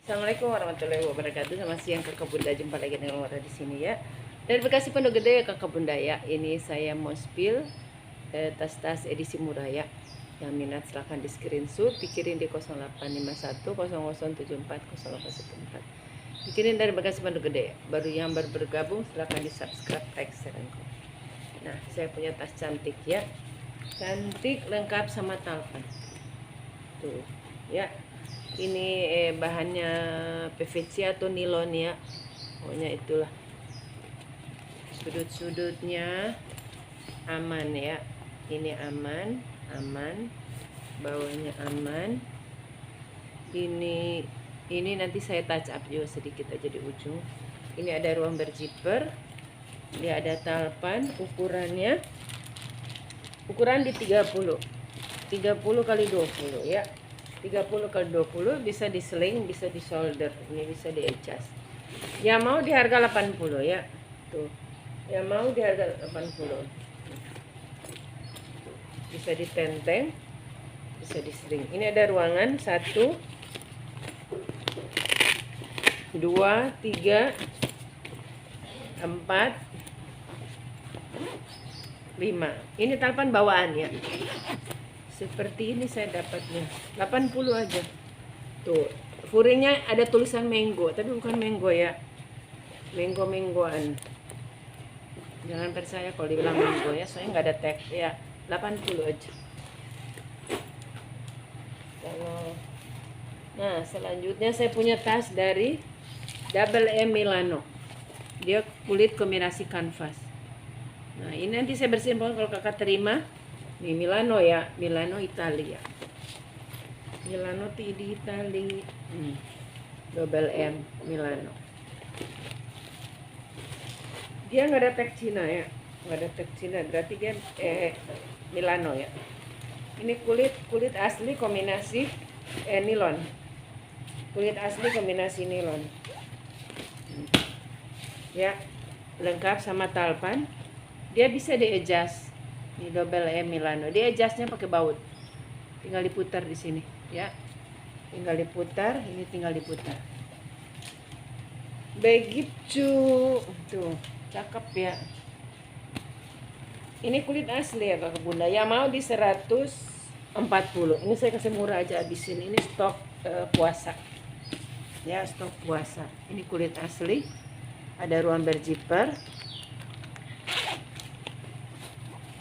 Assalamualaikum warahmatullahi wabarakatuh. Selamat siang Kakak Bunda, jumpa lagi dengan Wara di sini ya. Dari Bekasi Pondok Gede ya Kakak Bunda ya. Ini saya mau spill tas-tas edisi murah ya. Yang minat silahkan di screenshot, pikirin di 0851 0074 0814. Pikirin dari Bekasi Pondok Gede. Baru yang baru bergabung silahkan di subscribe, like, share, dan komen. Nah, saya punya tas cantik ya. Cantik lengkap sama talpan. Tuh ya. Ini bahannya PVC atau nilon ya, pokoknya itulah. Sudut-sudutnya aman ya, ini aman, bawahnya aman. Ini nanti saya touch up juga sedikit aja di ujung. Ini ada ruang berzipper, dia ada talpan, ukuran di 30 kali 20 ya. 30 kali 20 bisa di sling, bisa di solder, ini bisa di adjust. Yang mau di harga 80 ya. Tuh. Yang mau di harga 80. Bisa ditenteng, bisa di sling. Ini ada ruangan 1 2 3 4 5. Ini talpan bawaan ya. Seperti ini saya dapatnya 80 aja. Tuh, furingnya ada tulisan mango, tapi bukan mango ya. Mango-mangoan. Jangan percaya kalau dibilang mango ya, soalnya nggak ada tag ya. 80 aja. Nah, selanjutnya saya punya tas dari Double M Milano. Dia kulit kombinasi kanvas. Nah, ini nanti saya bersihin kalau kakak terima. Ini Milano ya, Milano Italia. Milano di Italia. Double M Milano. Dia nggak ada tag Cina ya, nggak ada tag Cina, berarti dia Milano ya. Ini kulit asli kombinasi nilon. Kulit asli kombinasi nilon. Ya, lengkap sama talpan. Dia bisa di-adjust. Ini Double M Milano. Dia adjustnya pakai baut. Tinggal diputar di sini, ya. Tinggal diputar, ini tinggal diputar. Begitu. Tuh, cakep ya. Ini kulit asli ya Kakak Bunda. Yang mau di 140. Ini saya kasih murah aja habisin. Ini stok puasa. Ya, stok puasa. Ini kulit asli. Ada ruang berzipper.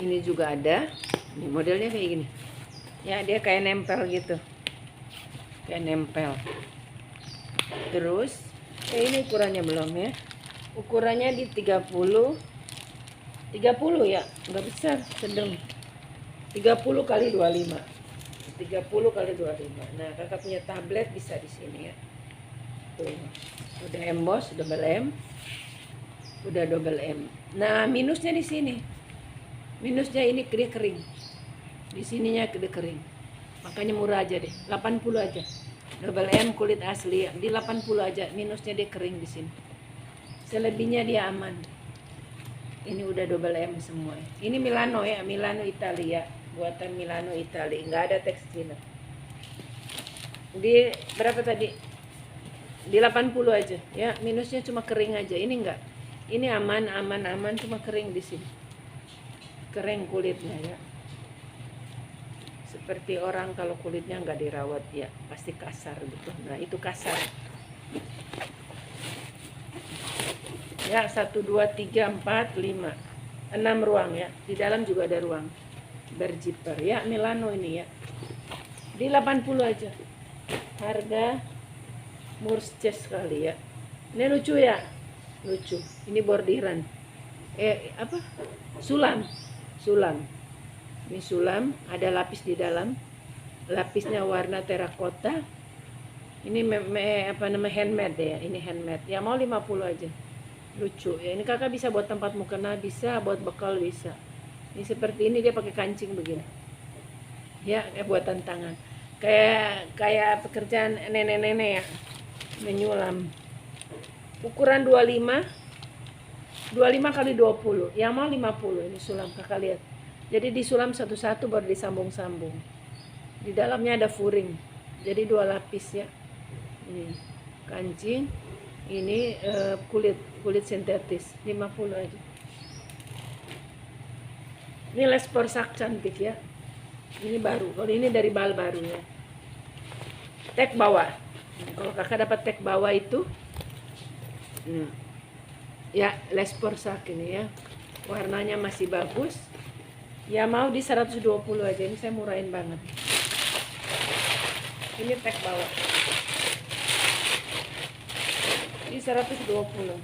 Ini juga ada. Ini modelnya kayak gini. Ya, dia kayak nempel gitu. Kayak nempel. Terus, ini ukurannya belum ya. Ukurannya di 30 ya, enggak besar, sedang. 30 kali 25. 30 kali 25. Nah, kakak punya tablet bisa di sini ya. Tuh. Udah emboss, double M. Udah double M. Nah, minusnya di sini. Minusnya ini dia kering. Di sininya dia kering. Makanya murah aja deh. 80 aja. Double M kulit asli. Di 80 aja. Minusnya dia kering di sini. Selebihnya dia aman. Ini udah double M semua. Ini Milano ya. Milano Italia. Buatan Milano Italia. Nggak ada teks Cina. Di berapa tadi? Di 80 aja. Ya, minusnya cuma kering aja. Ini enggak. Ini aman. Cuma kering di sini. Kering kulitnya ya, seperti orang kalau kulitnya nggak dirawat ya pasti kasar gitu. Nah, itu kasar ya. 1 2 3 4 5 6 ruang ya. Di dalam juga ada ruang berzipper ya. Milano ini ya, di 80 aja. Harga murah sekali ya. Ini lucu ya, lucu. Ini bordiran apa, sulam. Ini sulam, ada lapis di dalam. Lapisnya warna terakota. Ini handmade ya. Ini handmade. Ya mau 50 aja. Lucu ya. Ini kakak bisa buat tempat mukena, bisa buat bekal, bisa. Ini seperti ini, dia pakai kancing begini. Ya, kayak buatan tangan. Kayak pekerjaan nenek-nenek ya. Menyulam. Ukuran 25 kali 20. Yang mau 50. Ini sulam kakak lihat. Jadi disulam satu-satu baru disambung-sambung. Di dalamnya ada furing. Jadi 2 lapis ya. Ini. kancing. Ini kulit sintetis 50 aja. Ini Les Persak cantik ya. Ini baru. Kalau ini dari bal baru ya. Tek bawah. Kalau kakak dapat tek bawah itu, ya Les Persak ini ya. Warnanya masih bagus. Ya mau di 120 aja. Ini saya murahin banget. Ini tek bawah. Di 120.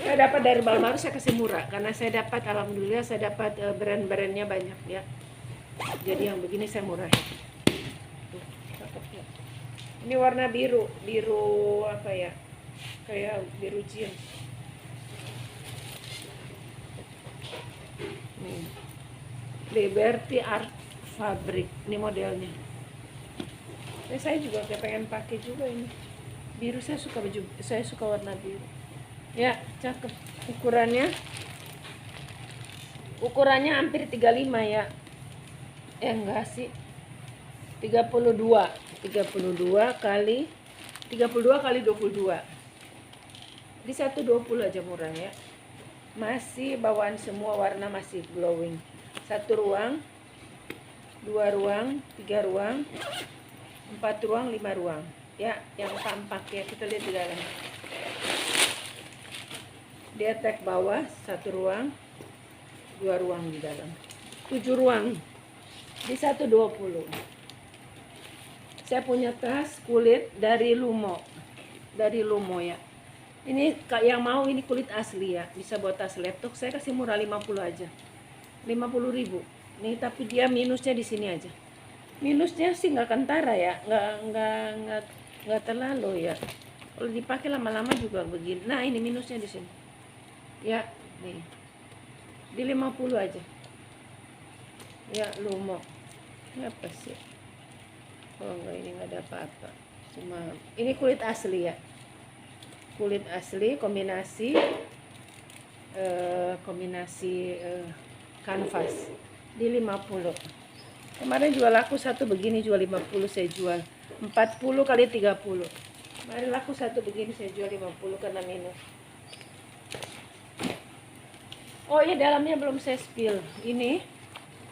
Saya dapat dari Balmaru, saya kasih murah karena saya dapat, alhamdulillah saya dapat brand-brandnya banyak ya. Jadi yang begini saya murah. Ini warna biru apa ya? Kayak biru jeans. Nih. Liberty Art Fabric, ini modelnya. Saya juga pengen pakai juga ini. Biru saya suka warna biru. Ya, cakep. Ukurannya hampir 35 ya. Enggak sih. 32 kali 22. Di 120 aja murah ya. Masih bawaan semua warna masih glowing. 1 ruang, 2 ruang, 3 ruang, 4 ruang, 5 ruang. Ya, yang tampak ya, kita lihat di dalam. Dia tek bawah 1 ruang, 2 ruang di dalam. 7 ruang di 120. Saya punya tas kulit dari Lumo. Ya. Ini yang mau ini kulit asli ya, bisa buat tas laptop. Saya kasih murah 50 aja. 50.000. Nih tapi dia minusnya di sini aja. Minusnya sih nggak kentara ya, nggak terlalu ya. Kalau dipakai lama-lama juga begini. Nah ini minusnya di sini. Ya, nih. Di 50 aja. Ya, Lumo. Ini apa sih? Oh enggak, ini nggak ada apa-apa. Cuma ini kulit asli ya. Kulit asli kombinasi kanvas di 50. Kemarin jual laku satu begini jual 50, saya jual 40 kali 30. Kemarin laku satu begini saya jual 50 karena minus. Oh ya, dalamnya belum saya spill. Ini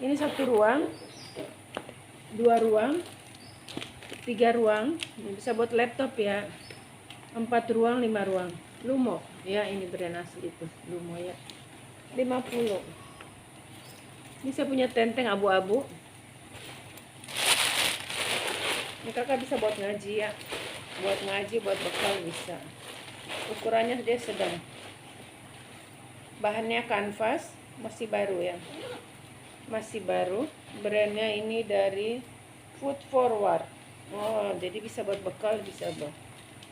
1 ruang, 2 ruang, 3 ruang. Ini bisa buat laptop ya. 4 ruang, 5 ruang. Lumo ya, ini brand asli itu Lumo ya. 50. Ini saya punya tenteng abu-abu. Ini kakak bisa buat ngaji ya. Buat ngaji, buat bekal bisa. Ukurannya dia sedang. Bahannya kanvas, masih baru ya. Masih baru. Brandnya ini dari Food Forward. Oh, jadi bisa buat bekal, bisa buat.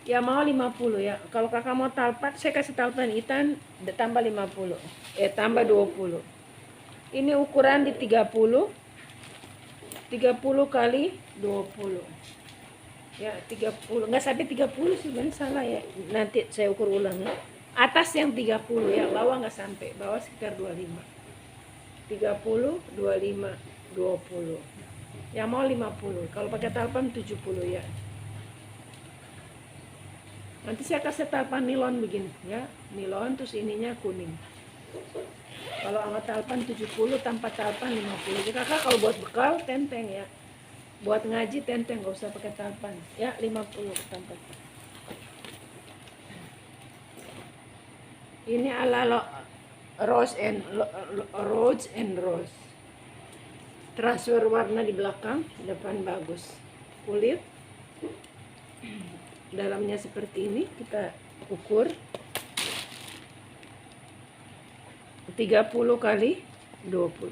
Ya mau 50 ya. Kalau kakak mau talpat, saya kasih talpan hitam tambah 50. Tambah 20. Ini ukuran di 30 kali 20. Ya, 30. Enggak sampai 30 sebenarnya, salah ya. Nanti saya ukur ulang ya. Atas yang 30 ya, bawah nggak sampai, bawah sekitar 25. 30, 25, 20. Yang mau 50. Kalau pakai talpan 70 ya. Nanti saya kasih talpan nilon begini ya, nilon terus ininya kuning. Kalau sama talpan 70, tanpa talpan 50. Jadi kakak kalau buat bekal tenteng ya. Buat ngaji tenteng, nggak usah pakai talpan. Ya 50 tanpa. Ini ala rose and rose. Transfer warna di belakang, depan bagus. Kulit dalamnya seperti ini, kita ukur 30 kali 20.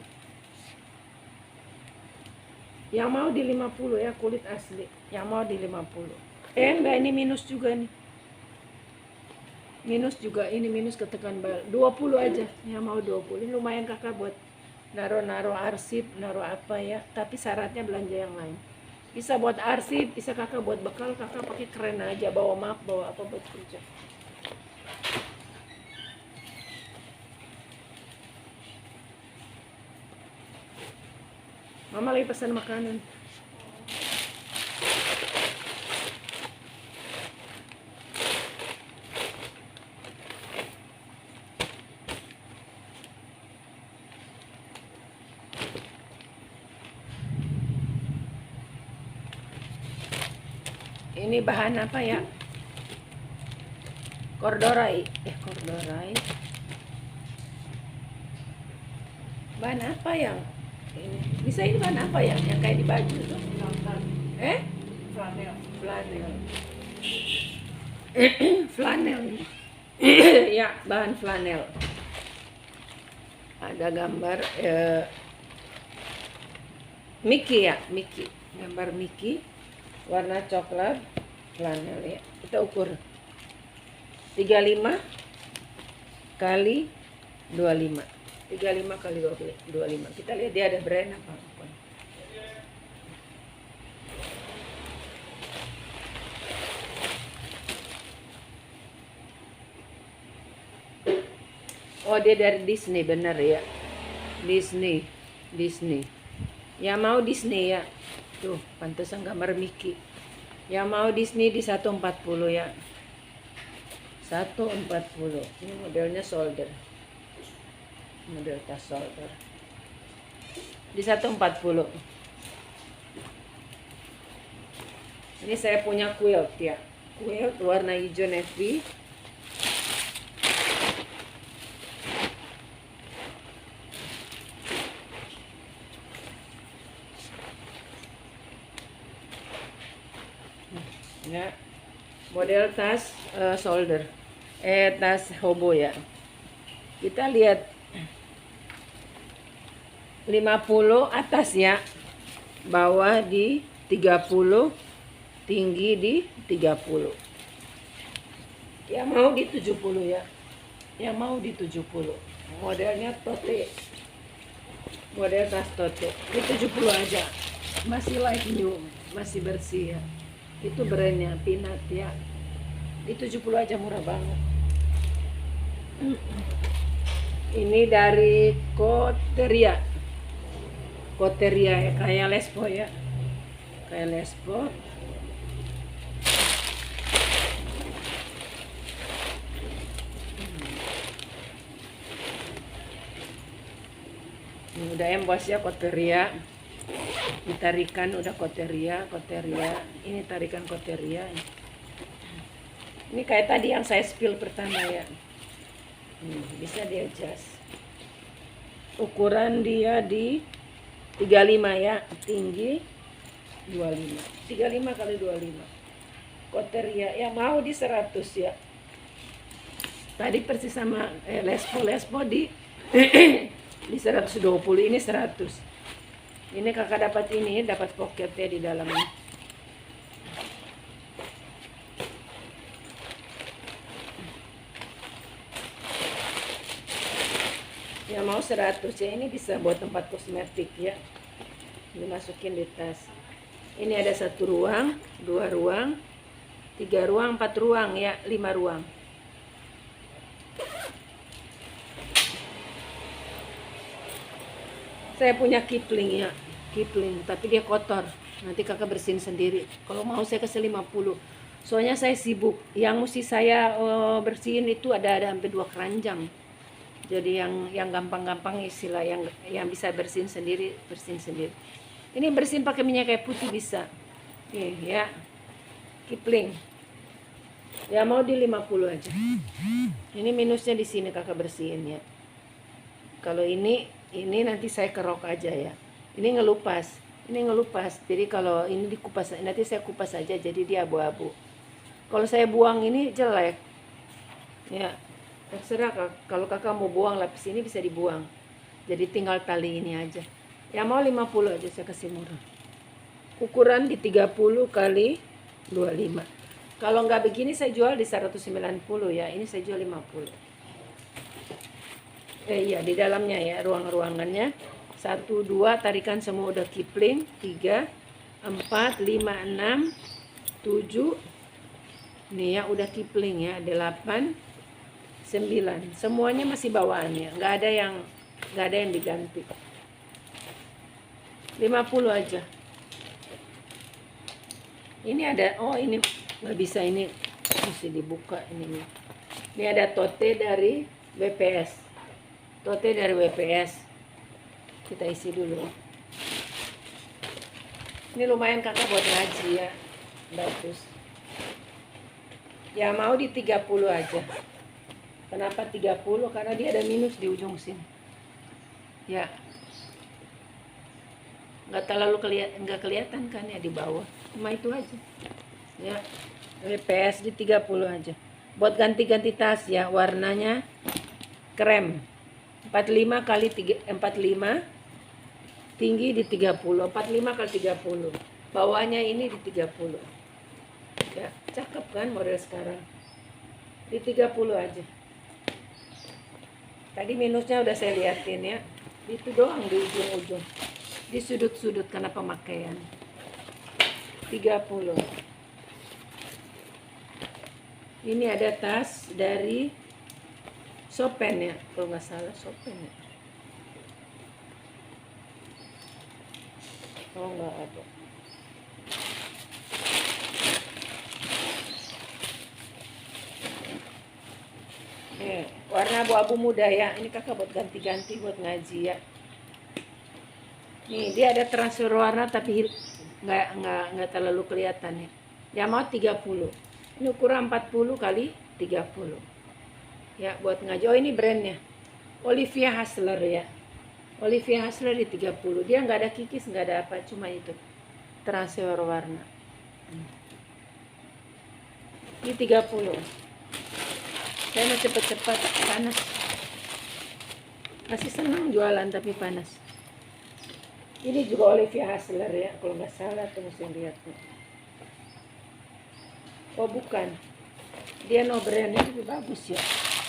Yang mau di 50 ya, kulit asli. Yang mau di 50. Enggak, ini minus juga nih. Minus juga, ini minus ketekan bal 20 aja. Yang mau 20. Ini lumayan kakak buat naruh arsip, naruh apa ya. Tapi syaratnya belanja yang lain. Bisa buat arsip, bisa kakak buat bekal, kakak pakai keren aja, bawa map, bawa apa buat kerja. Mama lagi pesan makanan. Ini bahan apa ya? Corduroy. Bahan apa yang ini? Bisa ini bahan apa ya? Yang kayak di baju tuh? Flanel. Flanel. Ya, bahan flanel. Ada gambar Mickey ya, gambar Mickey, warna coklat, flanel ya. Kita ukur 35 kali 25. 35 kali 25. Kita lihat dia ada brand apa. Oh, dia dari Disney, bener ya. Disney. Yang mau Disney ya. Tuh, pantesan gambar Mickey. Yang mau Disney di 140 ya. 140. Ini modelnya solder. Model tas solder. Di 140. Ini saya punya quilt ya. Quilt warna hijau navy. Ya, model tas solder, tas hobo ya. Kita lihat 50 atas ya, bawah di 30, tinggi di 30. Yang mau di 70 ya, yang mau di 70. Modelnya tote, model tas tote. Di 70 aja, masih like new, masih bersih ya. Itu brandnya Pinat ya. Di 70 aja, murah banget. Ini dari Koteria ya, kayak Lespo ya. Kayak Lespo. Ini udah emboss ya, Koteria. Ditarikan udah Koteria. Ini tarikan Koteria. Ini kayak tadi yang saya spill pertama ya. Bisa di adjust. Ukuran dia di 35 ya, tinggi 25. 35 kali 25. Koteria yang mau di 100 ya. Tadi persis sama Lespo di di 120, ini 100. Ini kakak dapat ini, dapat poketnya di dalamnya. Yang mau 100 ya, ini bisa buat tempat kosmetik ya. Dimasukin di tas. Ini ada 1 ruang, 2 ruang, 3 ruang, 4 ruang ya, 5 ruang. Saya punya Kipling ya, tapi dia kotor. Nanti kakak bersihin sendiri. Kalau mau saya kasih 50. Soalnya saya sibuk. Yang mesti saya bersihin itu ada hampir 2 keranjang. Jadi yang gampang-gampang istilah yang bisa bersihin sendiri. Ini bersihin pakai minyak kayu putih bisa. Nih ya. Kipling. Ya mau di 50 aja. Ini minusnya di sini kakak bersihin ya. Kalau ini nanti saya kerok aja ya. Ini ngelupas. Jadi kalau ini dikupas, nanti saya kupas aja jadi dia abu-abu. Kalau saya buang ini jelek. Ya, terserah kalau kakak mau buang lapis ini bisa dibuang. Jadi tinggal tali ini aja. Yang mau 50 aja saya kasih murah. Ukuran di 30 kali 25. Kalau nggak begini saya jual di 190 ya. Ini saya jual 50. Iya, di dalamnya ya, ruangannya 1, 2, tarikan semua udah Kipling. 3, 4, 5, 6, 7. Nih ya udah Kipling ya. 8, 9. Semuanya masih bawaannya, nggak ada yang diganti. 50 aja. Ini ada, oh ini nggak bisa, ini mesti dibuka ini. Ini ada tote dari WPS. Tote dari WPS. Kita isi dulu. Ini lumayan kakak buat ngaji ya. Bagus. Ya mau di 30 aja. Kenapa 30? Karena dia ada minus di ujung sini. Ya. Nggak kelihatan kan ya di bawah. Cuma itu aja. Ya. WPS di 30 aja. Buat ganti-ganti tas ya, warnanya krem. 45 kali 45, tinggi di 30. 45 kali 30. Bawahnya ini di 30. Ya, cakep kan model sekarang. Di 30 aja. Tadi minusnya udah saya liatin ya. Itu doang di ujung-ujung. Di sudut-sudut karena pemakaian. 30. Ini ada tas dari Chopin ya, kalau nggak salah Chopin ya. Oh nggak ada. Warna abu-abu muda ya. Ini kakak buat ganti-ganti buat ngaji ya. Nih dia ada transfer warna tapi nggak terlalu kelihatan ya. Dia mau 30. Ini ukuran 40 kali 30. Ya buat ngaji. Oh ini brandnya Olivia Hasler ya. Olivia Hasler di 30. Dia nggak ada kikis, nggak ada apa, cuma itu transfer warna. Ini 30. Saya mau cepet-cepet, panas. Masih senang jualan tapi panas. Ini juga Olivia Hasler ya, kalau nggak salah tuh mesti lihat tuh. Oh bukan, dia no brand, ini lebih bagus ya.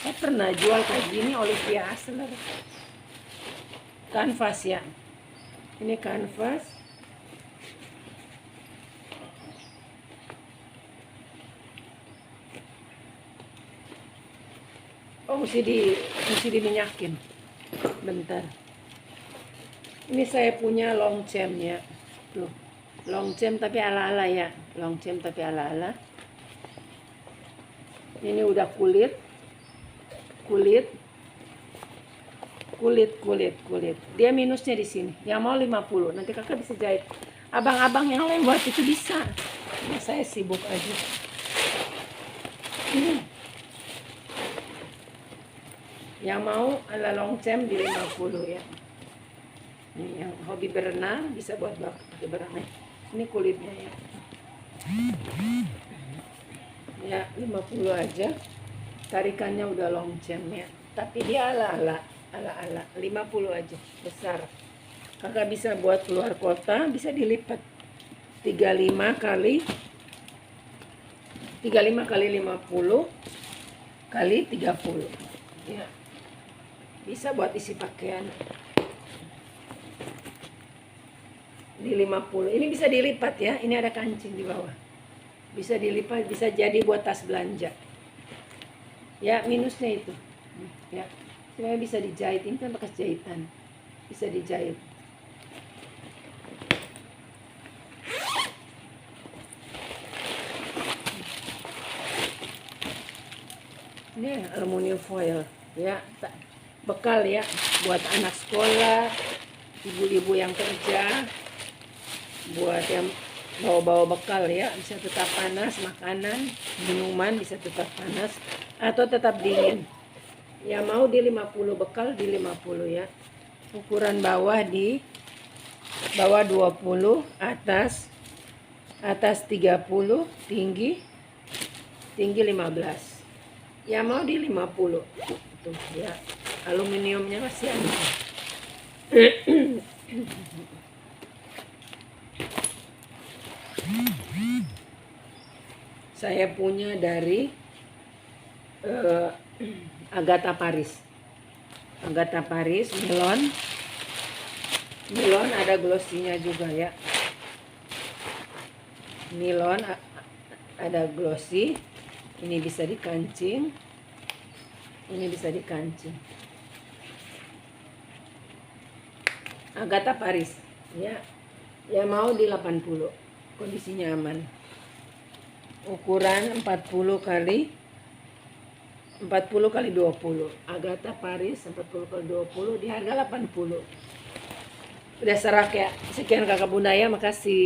Saya pernah jual kayak gini Olivia Hasler. Kanvas ya. Ini kanvas. Oh mesti diminyakin. Bentar. Ini saya punya long chain ya. Tuh. Long chain tapi ala-ala ya. Long chain tapi ala-ala. Ini udah kulit. Dia minusnya di sini. Yang mau 50. Nanti kakak bisa jahit. Abang-abang yang lewat itu bisa. Nah, saya sibuk aja. Yang mau ala long chain di 50 ya. Ini yang hobi berenang bisa buat pakai berenang. Ini kulitnya ya. Ya 50 aja. Tarikannya udah long chain ya. Tapi dia ala-ala 50 aja, besar. Kakak bisa buat keluar kota, bisa dilipat 35 kali 50 kali 30 ya. Bisa buat isi pakaian. Di 50. Ini bisa dilipat ya. Ini ada kancing di bawah. Bisa dilipat, bisa jadi buat tas belanja. Ya, minusnya itu. Ya. Supaya bisa dijahit. Ini kan bekas jahitan. Bisa dijahit. Ini aluminium foil ya. Bekal ya buat anak sekolah, ibu-ibu yang kerja, buat yang bawa-bawa bekal ya, bisa tetap panas, makanan, minuman bisa tetap panas atau tetap dingin. Ya mau di 50 bekal di 50 ya. Ukuran bawah di bawah 20, atas 30, tinggi 15. Ya mau di 50. Tuh ya. Aluminiumnya masih ada. Saya punya dari Agatha Paris. Nilon ada glossinya juga ya. Nilon ada glossy. Ini bisa dikancing. Agatha Paris ya. Ya mau di 80. Kondisinya aman. ukuran 40 kali 20. Agatha Paris 40 kali 20 di harga 80. Udah serak ya. Sekian Kakak Bunda ya, makasih.